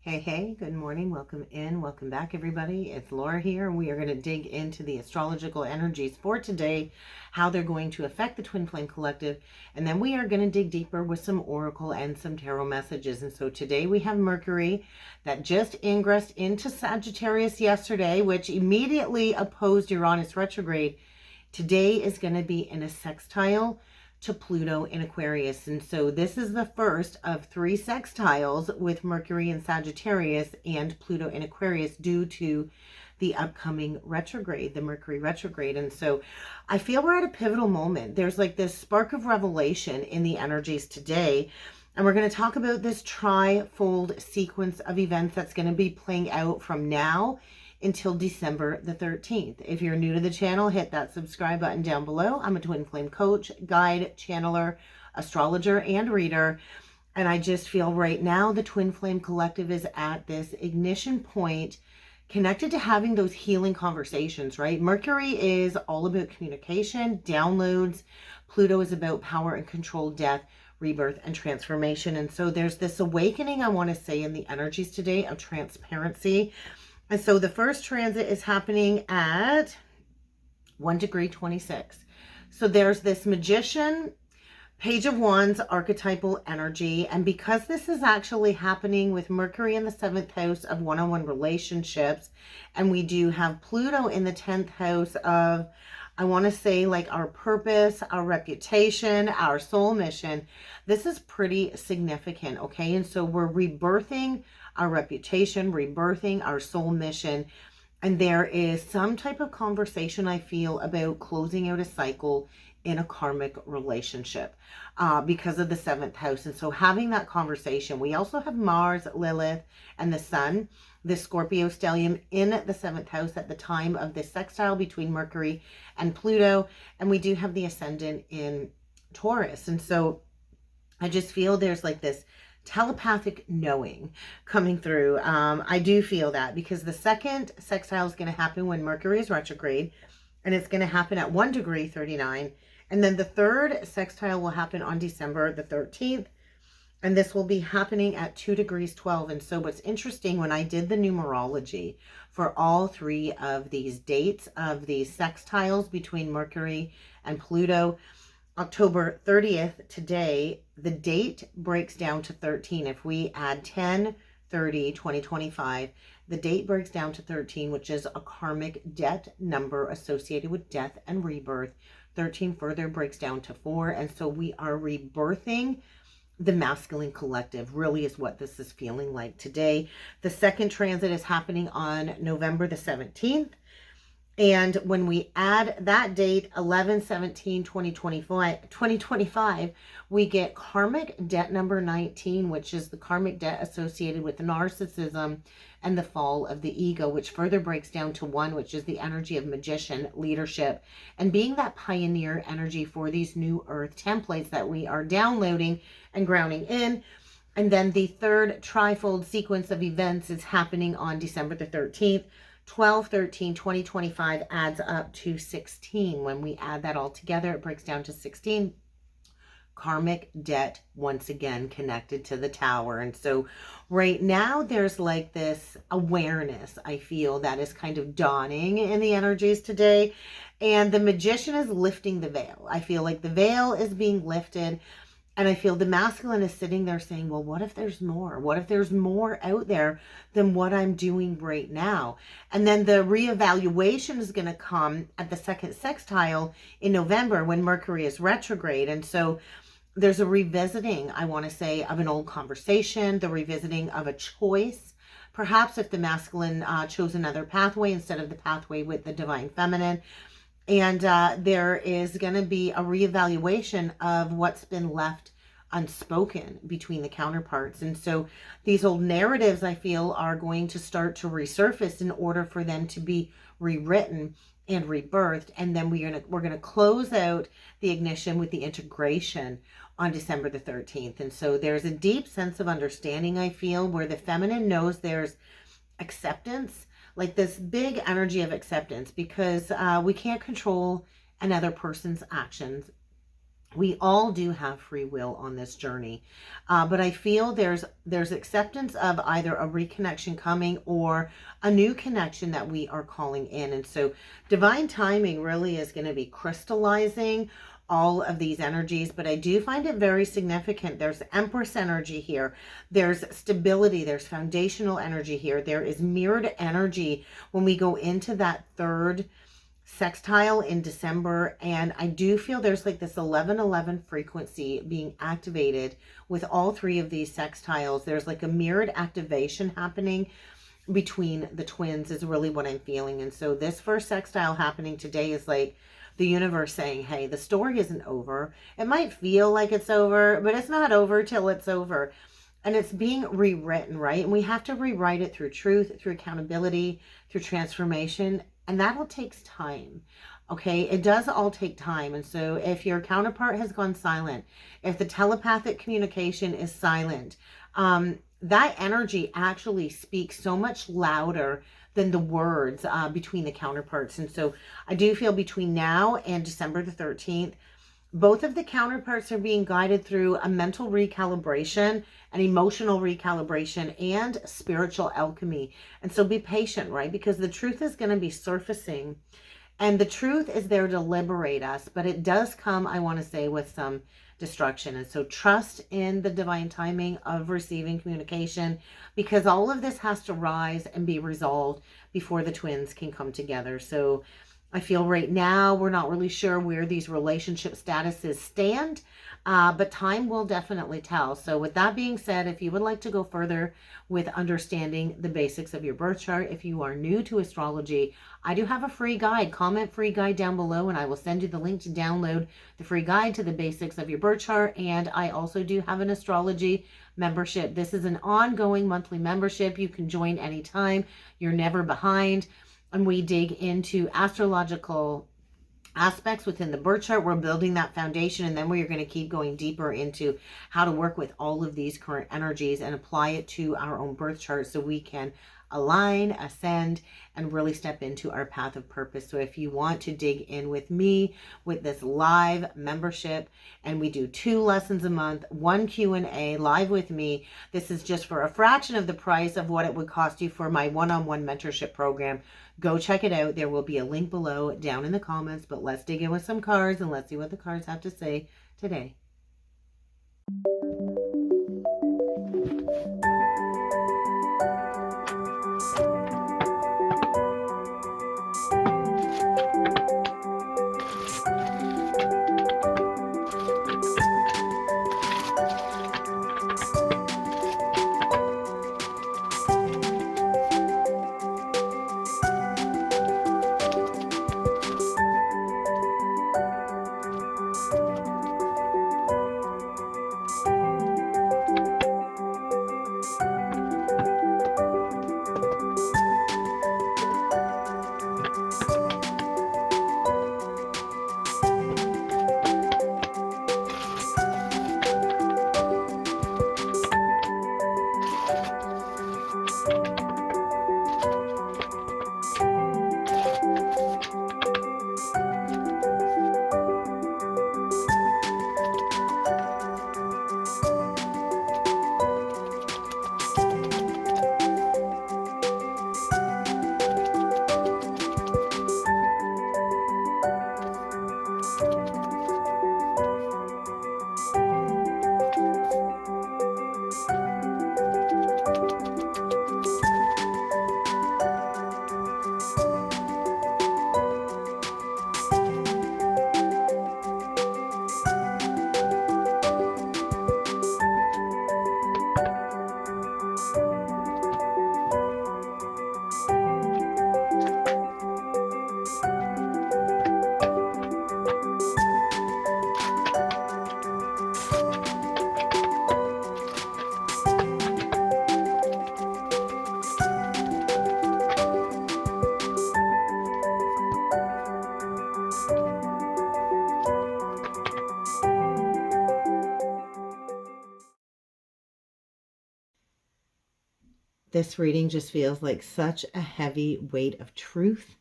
Hey, good morning. Welcome in. Welcome back, everybody. It's Laura here, and we are going to dig into the astrological energies for today, how they're going to affect the Twin Flame Collective, and then we are going to dig deeper with some oracle and some tarot messages. And so today we have Mercury that just ingressed into Sagittarius yesterday, which immediately opposed Uranus retrograde. Today is going to be in a sextile to Pluto in Aquarius. And so this is the first of 3 sextiles with Mercury in Sagittarius and Pluto in Aquarius due to the upcoming retrograde, the Mercury retrograde. And so I feel we're at a pivotal moment. There's like this spark of revelation in the energies today. And we're going to talk about this tri-fold sequence of events that's going to be playing out from now until December the 13th. If you're new to the channel, hit that subscribe button down below. I'm a twin flame coach, guide, channeler, astrologer, and reader. And I just feel right now the Twin Flame Collective is at this ignition point connected to having those healing conversations, right? Mercury is all about communication, downloads. Pluto is about power and control, death, rebirth, and transformation. And so there's this awakening, I want to say, in the energies today of transparency. And so the first transit is happening at 1 degree 26. So there's this Magician, Page of Wands archetypal energy. And because this is actually happening with Mercury in the 7th house of one-on-one relationships, and we do have Pluto in the 10th house of, I want to say, like our purpose, our reputation, our soul mission, this is pretty significant, okay? And so we're rebirthing our reputation, rebirthing our soul mission. And there is some type of conversation, I feel, about closing out a cycle in a karmic relationship because of the 7th house. And so having that conversation, we also have Mars, Lilith, and the Sun, the Scorpio stellium in the 7th house at the time of this sextile between Mercury and Pluto. And we do have the ascendant in Taurus. And so I just feel there's like this telepathic knowing coming through. I do feel that because the second sextile is going to happen when Mercury is retrograde, and it's going to happen at 1 degree 39. And then the third sextile will happen on December the 13th. And this will be happening at 2 degrees 12. And so what's interesting, when I did the numerology for all 3 of these dates of these sextiles between Mercury and Pluto, October 30th today, the date breaks down to 13. If we add 10/30/2025, the date breaks down to 13, which is a karmic debt number associated with death and rebirth. 13 further breaks down to 4. And so we are rebirthing the masculine collective, really is what this is feeling like today. The second transit is happening on November the 17th. And when we add that date, 11/17/2025, we get karmic debt number 19, which is the karmic debt associated with narcissism and the fall of the ego, which further breaks down to 1, which is the energy of magician, leadership, and being that pioneer energy for these new earth templates that we are downloading and grounding in. And then the third trifold sequence of events is happening on December the 13th. 12/13/2025 adds up to 16. When we add that all together, it breaks down to 16. Karmic debt, once again, connected to the tower. And so right now there's like this awareness, I feel, that is kind of dawning in the energies today. And the Magician is lifting the veil. I feel like the veil is being lifted. And I feel the masculine is sitting there saying, well, what if there's more? What if there's more out there than what I'm doing right now? And then the reevaluation is going to come at the second sextile in November when Mercury is retrograde. And so there's a revisiting, I want to say, of an old conversation, the revisiting of a choice. Perhaps if the masculine chose another pathway instead of the pathway with the divine feminine. And there is going to be a reevaluation of what's been left unspoken between the counterparts. And so these old narratives, I feel, are going to start to resurface in order for them to be rewritten and rebirthed. And then we're going to close out the ignition with the integration on December the 13th. And so there's a deep sense of understanding, I feel, where the feminine knows there's acceptance, like this big energy of acceptance, because we can't control another person's actions. We all do have free will on this journey, but I feel there's acceptance of either a reconnection coming or a new connection that we are calling in. And so divine timing really is going to be crystallizing all of these energies, but I do find it very significant. There's Empress energy here, there's stability, there's foundational energy here, there is mirrored energy when we go into that third sextile in December, and I do feel there's like this 1111 frequency being activated with all three of these sextiles. There's like a mirrored activation happening between the twins is really what I'm feeling. And so this first sextile happening today is like the universe saying, hey, the story isn't over. It might feel like it's over, but it's not over till it's over. And it's being rewritten, right? And we have to rewrite it through truth, through accountability, through transformation. And that all takes time. Okay, it does all take time. And so if your counterpart has gone silent, if the telepathic communication is silent, that energy actually speaks so much louder than the words between the counterparts. And so I do feel between now and December the 13th, both of the counterparts are being guided through a mental recalibration, an emotional recalibration, and spiritual alchemy. And so be patient, right? Because the truth is going to be surfacing. And the truth is there to liberate us. But it does come, I want to say, with some destruction. And so trust in the divine timing of receiving communication, because all of this has to rise and be resolved before the twins can come together. So I feel right now we're not really sure where these relationship statuses stand, but time will definitely tell. So with that being said, if you would like to go further with understanding the basics of your birth chart, if you are new to astrology, I do have a free guide, comment free guide down below, and I will send you the link to download the free guide to the basics of your birth chart. And I also do have an astrology membership. This is an ongoing monthly membership. You can join anytime. You're never behind. And we dig into astrological aspects within the birth chart. We're building that foundation, and then we're going to keep going deeper into how to work with all of these current energies and apply it to our own birth chart so we can align, ascend, and really step into our path of purpose. So if you want to dig in with me with this live membership, and we do 2 lessons a month, 1 Q&A live with me, this is just for a fraction of the price of what it would cost you for my one-on-one mentorship program. Go check it out. There will be a link below down in the comments, but let's dig in with some cards and let's see what the cards have to say today. This reading just feels like such a heavy weight of truth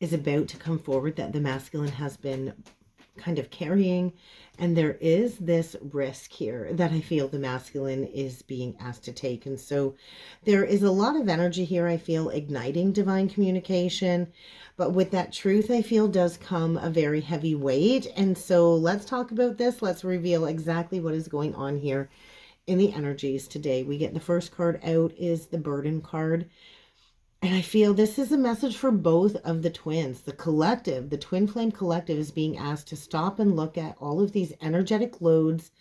is about to come forward that the masculine has been kind of carrying. And there is this risk here that I feel the masculine is being asked to take. And so there is a lot of energy here, I feel, igniting divine communication. But with that truth, I feel, does come a very heavy weight. And so let's talk about this. Let's reveal exactly what is going on here in the energies today. We get the first card out is the burden card. And I feel this is a message for both of the twins. The collective, the twin flame collective, is being asked to stop and look at all of these energetic loads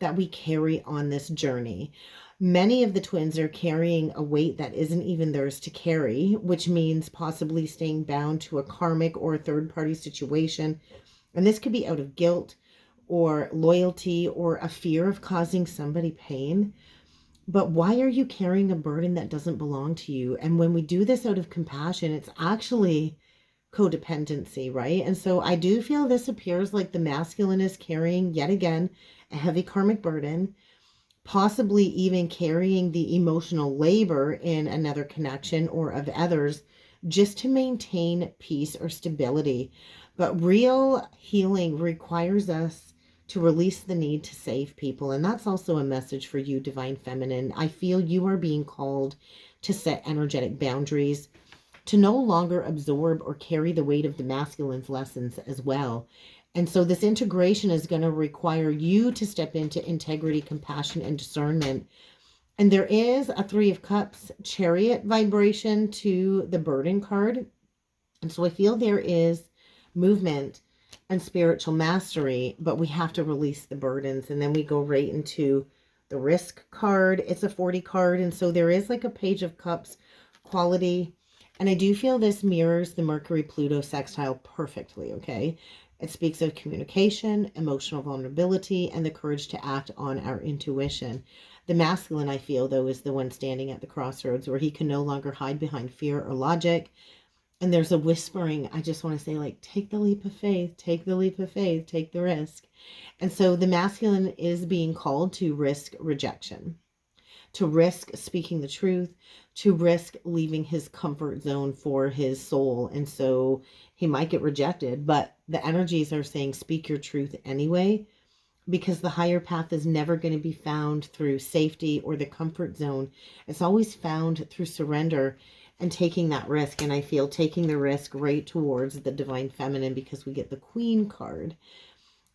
that we carry on this journey. Many of the twins are carrying a weight that isn't even theirs to carry, which means possibly staying bound to a karmic or a third-party situation. And this could be out of guilt or loyalty or a fear of causing somebody pain. But why are you carrying a burden that doesn't belong to you? And when we do this out of compassion, it's actually codependency, right? And so I do feel this appears like the masculine is carrying, yet again, a heavy karmic burden, possibly even carrying the emotional labor in another connection or of others, just to maintain peace or stability. But real healing requires us to release the need to save people. And that's also a message for you, Divine Feminine. I feel you are being called to set energetic boundaries, to no longer absorb or carry the weight of the masculine's lessons as well. And so this integration is going to require you to step into integrity, compassion, and discernment. And there is a Three of Cups chariot vibration to the burden card. And so I feel there is movement and spiritual mastery, but we have to release the burdens. And then we go right into the risk card. It's a 40 card. And so there is like a Page of Cups quality. And I do feel this mirrors the Mercury Pluto sextile perfectly, okay? It speaks of communication, emotional vulnerability, and the courage to act on our intuition. The masculine, I feel, though, is the one standing at the crossroads where he can no longer hide behind fear or logic. And there's a whispering, I just want to say, like, take the leap of faith, take the leap of faith, take the risk. And so the masculine is being called to risk rejection, to risk speaking the truth, to risk leaving his comfort zone for his soul. And so he might get rejected, but the energies are saying, speak your truth anyway, because the higher path is never going to be found through safety or the comfort zone. It's always found through surrender and taking that risk. And I feel taking the risk right towards the Divine Feminine, because we get the Queen card.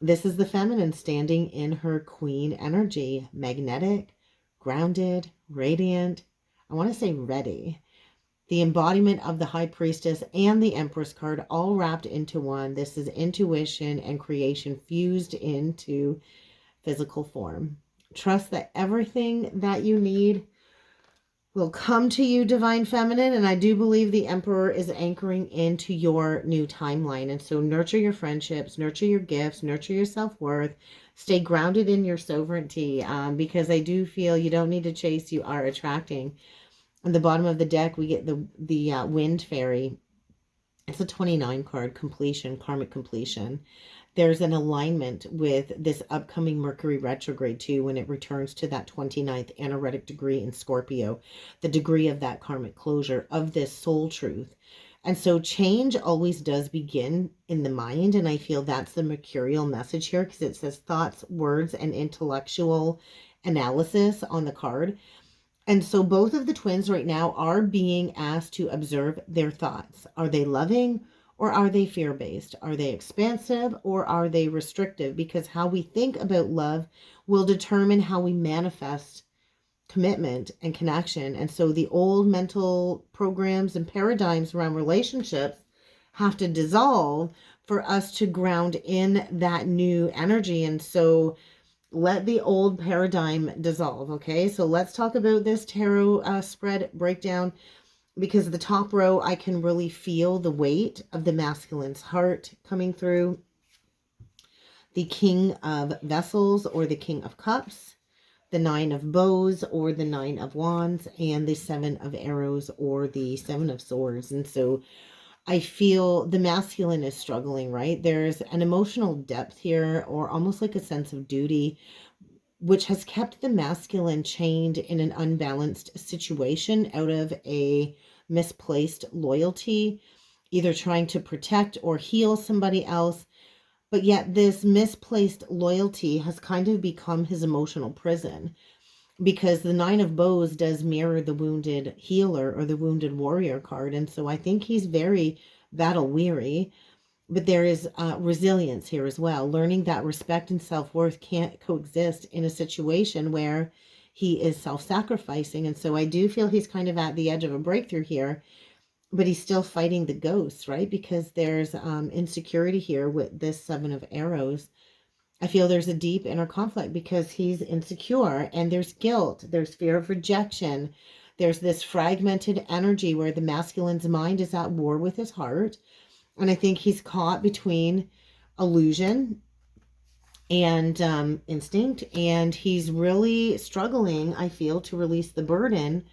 This is the feminine standing in her queen energy, magnetic, grounded, radiant. I want to say ready. The embodiment of the High Priestess and the Empress card all wrapped into one. This is intuition and creation fused into physical form. Trust that everything that you need will come to you, Divine Feminine. And I do believe the Emperor is anchoring into your new timeline. And so nurture your friendships, nurture your gifts, nurture your self-worth. Stay grounded in your sovereignty, because I do feel you don't need to chase, you are attracting. On the bottom of the deck, we get the Wind Fairy. It's a 29 card, completion, karmic completion. There's an alignment with this upcoming Mercury retrograde too, when it returns to that 29th anaretic degree in Scorpio, the degree of that karmic closure of this soul truth. And so change always does begin in the mind. And I feel that's the mercurial message here, because it says thoughts, words, and intellectual analysis on the card. And so both of the twins right now are being asked to observe their thoughts. Are they loving or are they fear-based? Are they expansive or are they restrictive? Because how we think about love will determine how we manifest commitment and connection. And so the old mental programs and paradigms around relationships have to dissolve for us to ground in that new energy. And so let the old paradigm dissolve, okay? So let's talk about this tarot spread breakdown, because the top row, I can really feel the weight of the masculine's heart coming through. The King of Vessels or the King of Cups, the Nine of Bows or the Nine of Wands, and the Seven of Arrows or the Seven of Swords. And so I feel the masculine is struggling, right? There's an emotional depth here, or almost like a sense of duty, which has kept the masculine chained in an unbalanced situation out of a misplaced loyalty, either trying to protect or heal somebody else. But yet this misplaced loyalty has kind of become his emotional prison, because the Nine of Bows does mirror the wounded healer or the wounded warrior card. And so I think he's very battle weary, but there is resilience here as well, learning that respect and self-worth can't coexist in a situation where he is self-sacrificing. And so I do feel he's kind of at the edge of a breakthrough here, but he's still fighting the ghosts, right? Because there's insecurity here with this Seven of Arrows. I feel there's a deep inner conflict because he's insecure, and there's guilt, there's fear of rejection, there's this fragmented energy where the masculine's mind is at war with his heart. And I think he's caught between illusion and instinct, and he's really struggling, I feel, to release the burden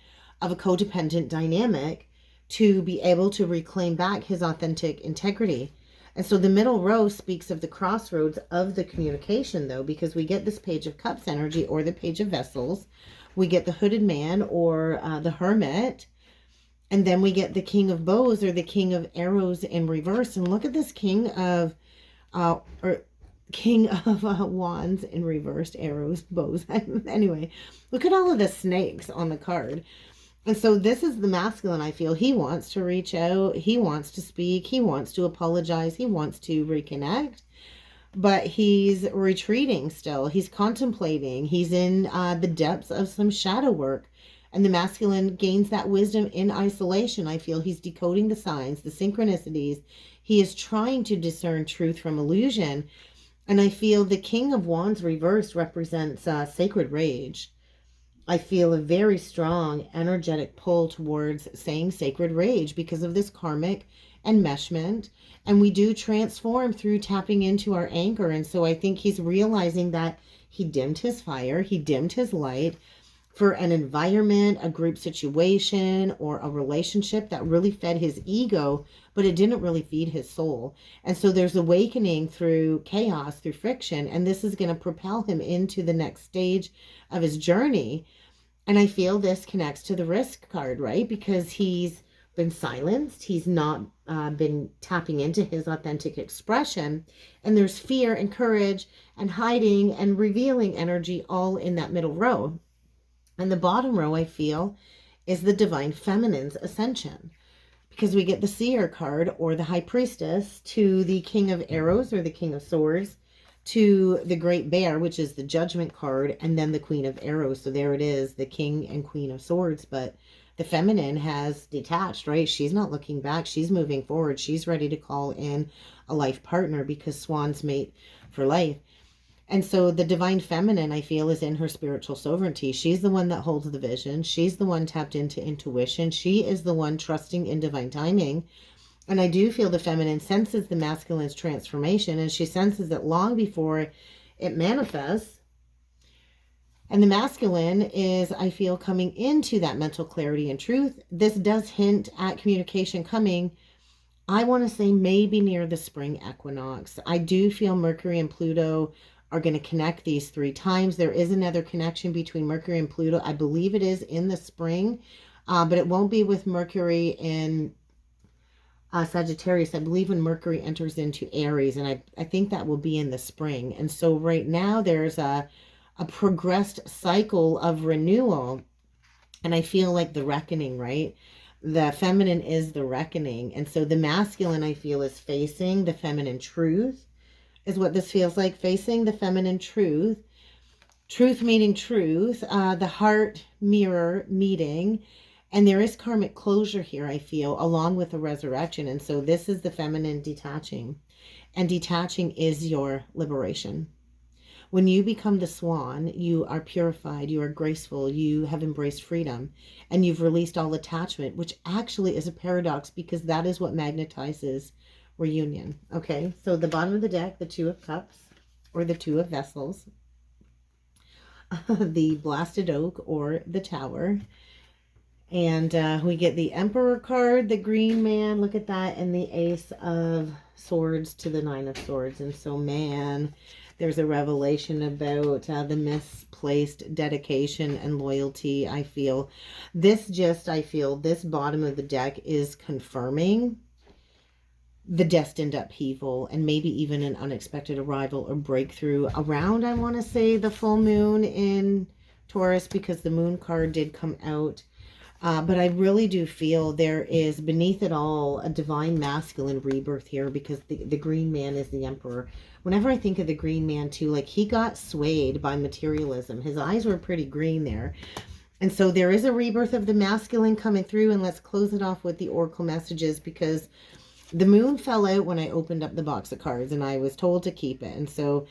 of a codependent dynamic to be able to reclaim back his authentic integrity. And so the middle row speaks of the crossroads of the communication, though, because we get this Page of Cups energy or the Page of Vessels. We get the Hooded Man or the Hermit. And then we get the King of Bows or the King of Arrows in reverse. And look at this King of Wands in reverse, arrows, bows. Anyway, look at all of the snakes on the card. And so this is the masculine, I feel. He wants to reach out. He wants to speak. He wants to apologize. He wants to reconnect. But he's retreating still. He's contemplating. He's in the depths of some shadow work. And the masculine gains that wisdom in isolation. I feel he's decoding the signs, the synchronicities. He is trying to discern truth from illusion. And I feel the King of Wands reversed represents sacred rage. I feel a very strong energetic pull towards saying sacred rage because of this karmic enmeshment. And we do transform through tapping into our anchor. And so I think he's realizing that he dimmed his fire, he dimmed his light for an environment, a group situation, or a relationship that really fed his ego, but it didn't really feed his soul. And so there's awakening through chaos, through friction, and this is going to propel him into the next stage of his journey. And I feel this connects to the Risk card, right? Because he's been silenced. He's not been tapping into his authentic expression. And there's fear and courage and hiding and revealing energy all in that middle row. And the bottom row, I feel, is the Divine Feminine's ascension. Because we get the Seer card or the High Priestess to the King of Arrows or the King of Swords to the Great Bear, which is the Judgment card, and then the Queen of Arrows. So there it is, the King and Queen of Swords. But the feminine has detached, right? She's not looking back. She's moving forward. She's ready to call in a life partner because swans mate for life. And so the Divine Feminine, I feel, is in her spiritual sovereignty. She's the one that holds the vision. She's the one tapped into intuition. She is the one trusting in divine timing. And I do feel the feminine senses the masculine's transformation, and she senses it long before it manifests. And the masculine is, I feel, coming into that mental clarity and truth. This does hint at communication coming, I want to say, maybe near the spring equinox. I do feel Mercury and Pluto are going to connect these 3 times. There is another connection between Mercury and Pluto. I believe it is in the spring, but it won't be with Mercury in Sagittarius. I believe when Mercury enters into Aries, and I think that will be in the spring. And so right now there's a progressed cycle of renewal, and I feel like the reckoning, right? The feminine is the reckoning. And so the masculine, I feel, is facing the feminine truth, is what this feels like, facing the feminine truth, truth meeting truth, the heart mirror meeting. And there is karmic closure here, I feel, along with a resurrection. And so this is the feminine detaching. And detaching is your liberation. When you become the swan, you are purified, you are graceful, you have embraced freedom, and you've released all attachment, which actually is a paradox because that is what magnetizes reunion. Okay, so the bottom of the deck, the Two of Cups or the Two of Vessels, the Blasted Oak or the Tower. And we get the Emperor card, the Green Man, look at that, and the Ace of Swords to the Nine of Swords. And so, man, there's a revelation about the misplaced dedication and loyalty, I feel. I feel this bottom of the deck is confirming the destined upheaval and maybe even an unexpected arrival or breakthrough around, I want to say, the full moon in Taurus, because the moon card did come out. But I really do feel there is beneath it all a divine masculine rebirth here, because the green man is the emperor. Whenever I think of the green man too, like, he got swayed by materialism. His eyes were pretty green there. And so there is a rebirth of the masculine coming through. And let's close it off with the oracle messages, because the moon fell out when I opened up the box of cards and I was told to keep it. And so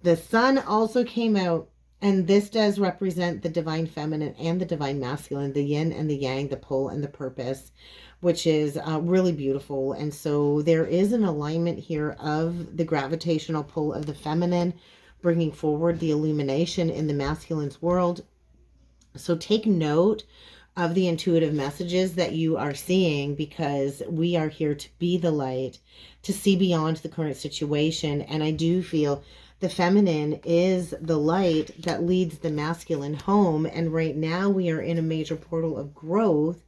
the sun also came out, and this does represent the divine feminine and the divine masculine, the yin and the yang, the pull and the purpose, which is really beautiful. And so there is an alignment here of the gravitational pull of the feminine, bringing forward the illumination in the masculine's world. So take note of the intuitive messages that you are seeing, because we are here to be the light, to see beyond the current situation. And I do feel the feminine is the light that leads the masculine home. And right now we are in a major portal of growth,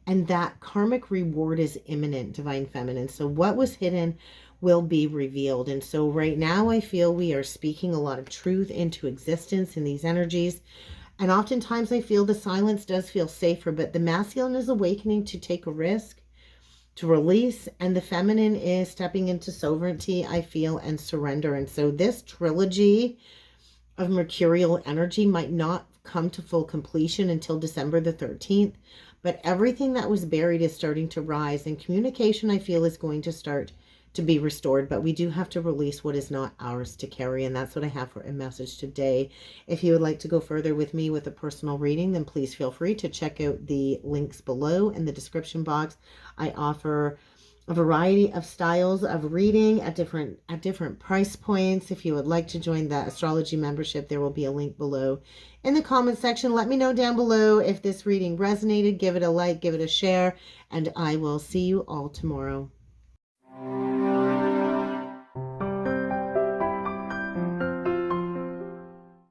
and that karmic reward is imminent, divine feminine. So what was hidden will be revealed. And so right now I feel we are speaking a lot of truth into existence in these energies. And oftentimes I feel the silence does feel safer, but the masculine is awakening to take a risk, to release, and the feminine is stepping into sovereignty, I feel, and surrender. And so this trilogy of mercurial energy might not come to full completion until December the 13th, but everything that was buried is starting to rise, and communication, I feel, is going to start to be restored. But we do have to release what is not ours to carry, and that's what I have for a message today. If you would like to go further with me with a personal reading, then please feel free to check out the links below in the description box. I offer a variety of styles of reading at different price points. If you would like to join the astrology membership, there will be a link below in the comment section. Let me know down below if this reading resonated. Give it a like, give it a share, and I will see you all tomorrow.